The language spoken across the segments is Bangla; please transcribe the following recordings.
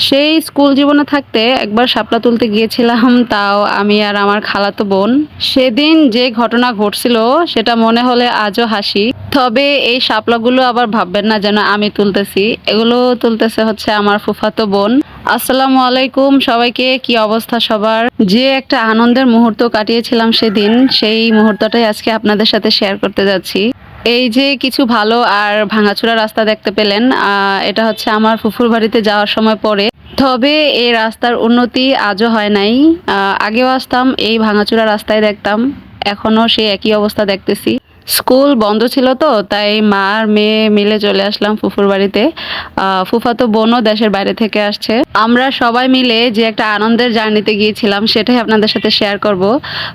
সেই স্কুল জীবনে থাকতে একবার শাপলা তুলতে গিয়েছিলাম, তাও আমি আর আমার খালাতো বোন। সেদিন যে ঘটনা ঘটছিল সেটা মনে হলে আজও হাসি। তবে এই শাপলাগুলো আবার ভাববেন না যেন আমি তুলতেছি, এগুলো তুলতেছে হচ্ছে আমার ফুফাতো বোন। আসসালামু আলাইকুম সবাইকে, কি অবস্থা সবার? যে একটা আনন্দের মুহূর্ত কাটিয়েছিলাম সেদিন, সেই মুহূর্তটাই আজকে আপনাদের সাথে শেয়ার করতে যাচ্ছি। এই যে কিছু ভালো আর ভাঙাচোরা রাস্তা দেখতে পেলেন, এটা হচ্ছে আমার ফুফুর বাড়িতে যাওয়ার সময় পরে। তবে এই রাস্তার উন্নতি আজও হয় নাই। আগেও আসতাম এই ভাঙাচোরা রাস্তায় দেখতাম, এখনো সেই একই অবস্থা দেখতেছি। স্কুল বন্ধ ছিল তো তাই মা আর মেয়ে মিলে চলে আসলাম ফুফুর বাড়িতে। ফুফাতো বোনও দেশের বাইরে থেকে আসছে। আমরা সবাই মিলে যে একটা আনন্দের জার্নিতে গিয়েছিলাম সেটাই আপনাদের সাথে শেয়ার করব।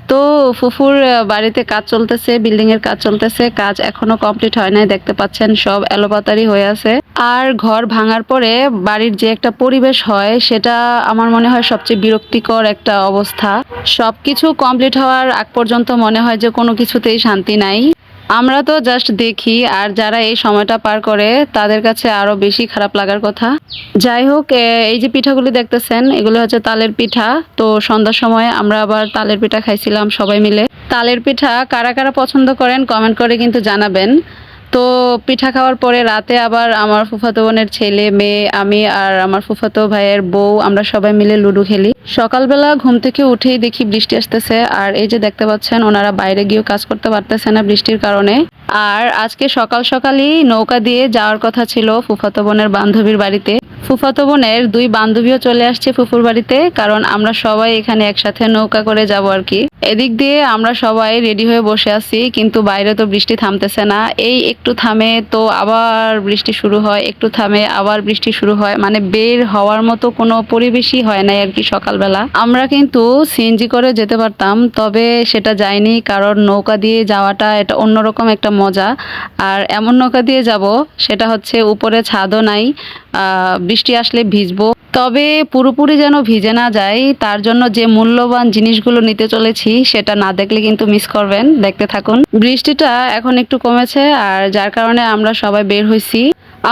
তো ফুফুর বাড়িতে কাজ চলতেছে, বিল্ডিং এর কাজ চলতেছে, কাজ এখনো কমপ্লিট হয় নাই, দেখতে পাচ্ছেন সব এলোপাতারি হয়ে আছে। আর ঘর ভাঙার পরে বাড়ির যে একটা পরিবেশ হয় সেটা আমার মনে হয় সবচেয়ে বিরক্তিকর একটা অবস্থা। সবকিছু কমপ্লিট হওয়ার আগ পর্যন্ত মনে হয় যে কোনো কিছুতেই শান্তি নাই। আমরা তো জাস্ট দেখি, আর যারা এই সময়টা পার করে তাদের কাছে আরো বেশি খারাপ লাগার কথা। যাই হোক, এই যে পিঠাগুলি দেখতেছেন এগুলো হচ্ছে তালের পিঠা। তো সন্ধ্যার সময় আমরা আবার তালের পিঠা খাইছিলাম সবাই মিলে। তালের পিঠা কারা কারা পছন্দ করেন কমেন্ট করে কিন্তু জানাবেন। তো পিঠা খাওয়ার পরে রাতে আবার আমার ফুফাতো বোনের ছেলে মেয়ে, আমি আর আমার ফুফাতো ভাইয়ের বউ, আমরা সবাই মিলে লুডো খেলি। সকালবেলা ঘুম থেকে উঠেই দেখি বৃষ্টি আসতেছে, আর এই যে দেখতে পাচ্ছেন ওনারা বাইরে গিয়েও কাজ করতে পারতেছে না বৃষ্টির কারণে। আর আজকে সকাল সকালই নৌকা দিয়ে যাওয়ার কথা ছিল ফুফাতো বোনের বান্ধবীর বাড়িতে। ফুফাতো বোনের দুই বান্ধবীও চলে আসছে ফুফুর বাড়িতে, কারণ আমরা সবাই এখানে একসাথে নৌকা করে যাব আর কি। এদিক দিয়ে আমরা সবাই রেডি হয়ে বসে আছি, কিন্তু বাইরে তো বৃষ্টি থামতেছে না। এই একটু থামে তো আবার বৃষ্টি শুরু হয়, একটু থামে আবার বৃষ্টি শুরু হয়, মানে বের হওয়ার মতো কোনো পরিবেশই হয় না আর কি সকালবেলা। আমরা কিন্তু সিএনজি করে যেতে পারতাম, তবে সেটা যায়নি, কারণ নৌকা দিয়ে যাওয়াটা এটা অন্যরকম একটা মজা। আর এমন নৌকা দিয়ে যাব সেটা হচ্ছে উপরে ছাদও নাই, বৃষ্টি আসলে ভিজবো। তবে পুরোপুরি যেন ভিজে না যায় তার জন্য যে মূল্যবান জিনিসগুলো নিতে চলেছি সেটা না দেখলে কিন্তু মিস করবেন, দেখতে থাকুন। বৃষ্টিটা এখন একটু কমেছে, আর যার কারণে আমরা সবাই বের হইছি।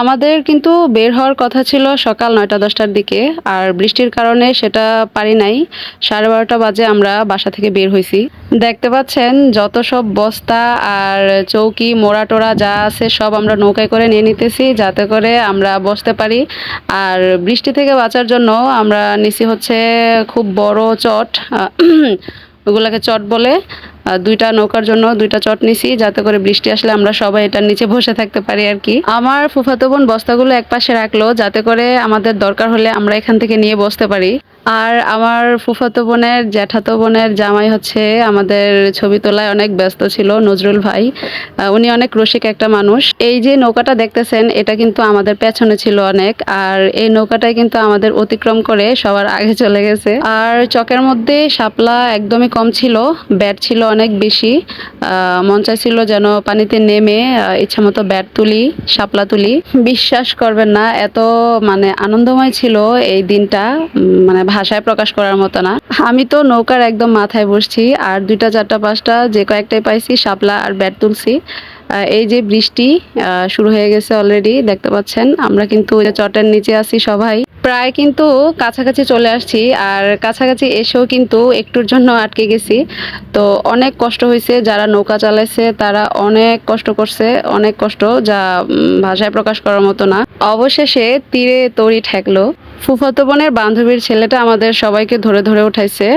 আমাদের কিন্তু বের হওয়ার কথা ছিল সকাল 9টা-10টার দিকে, আর বৃষ্টির কারণে সেটা পারি নাই। 12:30 বাজে আমরা বাসা থেকে বের হইছি। দেখতে পাচ্ছেন যত সব বস্তা আর চৌকি মোড়া টোড়া যা আছে সব আমরা নৌকায় করে নিয়ে নিতেছি, যাতে করে আমরা বসতে পারি। আর বৃষ্টি থেকে বাঁচার জন্য আমরা নিছি হচ্ছে খুব বড় চট, ওগুলাকে চট বলে। দুইটা নৌকার জন্য দুইটা চট নিছি, যাতে করে বৃষ্টি আসলে আমরা সবাই এটার নিচে বসে থাকতে পারি আর কি। আমার ফুফাতো বোন বস্তাগুলো এক পাশে রাখলো, যাতে করে আমাদের দরকার হলে আমরা এখান থেকে নিয়ে বসতে পারি। আর আমার ফুফাতো বোনের জ্যাঠাতো বোনের জামাই হচ্ছে আমাদের ছবি তোলায় অনেক ব্যস্ত ছিল, নজরুল ভাই। উনি অনেক রসিক একটা মানুষ। এই যে নৌকাটা দেখতেছেন এটা কিন্তু আমাদের পেছনে ছিল অনেক, আর এই নৌকাটাই কিন্তু আমাদের অতিক্রম করে সবার আগে চলে গেছে। আর চকের মধ্যে শাপলা একদমই কম ছিল, ব্যাট ছিল অনেক বেশি। মন চাইছিল যেন পানিতে নেমে ইচ্ছা মতো ব্যাট তুলি, শাপলা তুলি। বিশ্বাস করবেন না, এত মানে আনন্দময় ছিল এই দিনটা, মানে ভাষায় প্রকাশ করার মতো না। আমি তো নৌকার একদম মাথায় বসছি, আর 2টা 4টা 5টা যে কয়েকটাই পাইছি শাপলা আর ব্যাট তুলছি। এই যে বৃষ্টি শুরু হয়ে গেছে অলরেডি, দেখতে পাচ্ছেন আমরা কিন্তু চটের নিচে আছি সবাই, প্রায় কিন্তু কাছাকাছি চলে আসছি। আর কাছাকাছি এসেও কিন্তু একটুর জন্য আটকে গেছি। তো অনেক কষ্ট হয়েছে, যারা নৌকা চালাইছে তারা অনেক কষ্ট করছে, অনেক কষ্ট যা ভাষায় প্রকাশ করার মতো না। অবশেষে তীরে তরি ঠেকলো। ফুফাতো বোনের বান্ধবীর ছেলেটা আমাদের সবাইকে ধরে ধরে উঠাইছে।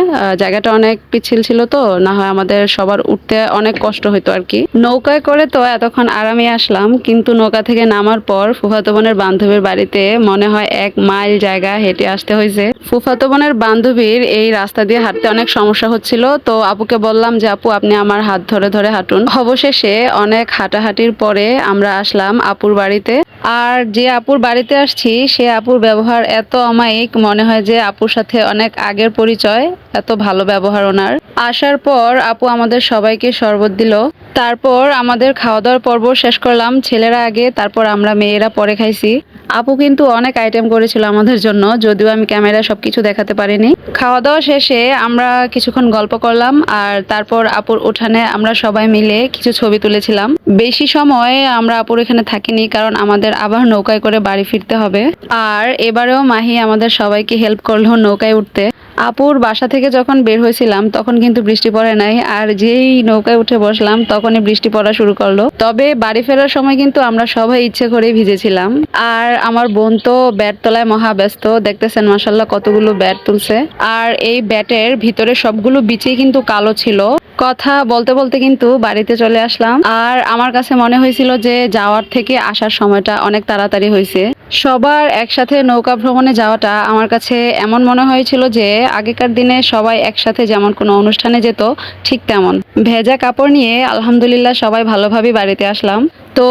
জায়গাটা অনেক পিচ্ছিল ছিল, তো না হয় আমাদের সবার উঠতে অনেক কষ্ট হইতো আর কি। নৌকায় করে তো এতক্ষণ আরামে আসলাম, কিন্তু নৌকা থেকে নামার পর ফুফাতো বোনের বান্ধবীর বাড়িতে মনে হয় 1 মাইল জায়গা হেঁটে আসতে হয়েছে। ফুফাতো বোনের বান্ধবীর এই রাস্তা দিয়ে হাঁটতে অনেক সমস্যা হচ্ছিল, তো আপুকে বললাম যে আপু আপনি আমার হাত ধরে ধরে হাঁটুন। অবশেষে অনেক হাঁটাহাঁটির পরে আমরা আসলাম আপুর বাড়িতে। আর যে আপুর বাড়িতে আসছি সে আপুর ব্যবহার এত অমায়িক, মনে হয় যে আপুর সাথে অনেক আগের পরিচয়, এত ভালো ব্যবহার ওনার। আসার পর আপু আমাদের সবাইকে শরবত দিল। তারপর আমাদের খাওয়া দাওয়ার পর্ব শেষ করলাম, ছেলেরা আগে, তারপর আমরা মেয়েরা পরে খাইছি। আপু কিন্তু অনেক আইটেম করেছিল আমাদের জন্য, যদিও আমি ক্যামেরায় সবকিছু দেখাতে পারিনি। খাওয়া দাওয়া শেষে আমরা কিছুক্ষণ গল্প করলাম, আর তারপর আপুর উঠানে আমরা সবাই মিলে কিছু ছবি তুলেছিলাম। বেশি সময় আমরা আপুর এখানে থাকিনি, কারণ আমাদের আবার নৌকায় করে বাড়ি ফিরতে হবে। আর এবারেও মাহি আমাদের সবাইকে হেল্প করলো নৌকায় উঠতে। আপুর বাসা থেকে যখন বের হয়েছিলাম তখন কিন্তু বৃষ্টি পড়ে নাই, আর যেই নৌকায় উঠে বসলাম তখনই বৃষ্টি পড়া শুরু করলো। তবে বাড়ি ফেরার সময় কিন্তু আমরা সবাই ইচ্ছে করেই ভিজেছিলাম। আর আমার বোন তো ব্যাট তোলায় মহা ব্যস্ত, দেখতেছেন মাশাল্লাহ কতগুলো ব্যাট তুলছে। আর এই ব্যাটের ভিতরে সবগুলো বিচি কিন্তু কালো ছিল। কথা বলতে বলতে কিন্তু বাড়িতে চলে আসলাম। আর আমার কাছে মনে হয়েছিল যে যাওয়ার থেকে আসার সময়টা অনেক তাড়াতাড়ি হয়েছে। সবার একসাথে নৌকা ভ্রমণে যাওয়াটা আমার কাছে এমন মনে হয়েছিল যে আগেকার দিনে সবাই একসাথে যেমন কোনো অনুষ্ঠানে যেত, ঠিক তেমন। ভেজা কাপড় নিয়ে আলহামদুলিল্লাহ সবাই ভালোভাবে বাড়িতে আসলাম। তো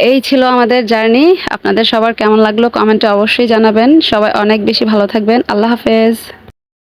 এই ছিল আমাদের জার্নি। আপনাদের সবার কেমন লাগলো কমেন্টে অবশ্যই জানাবেন। সবাই অনেক বেশি ভালো থাকবেন। আল্লাহ হাফেজ।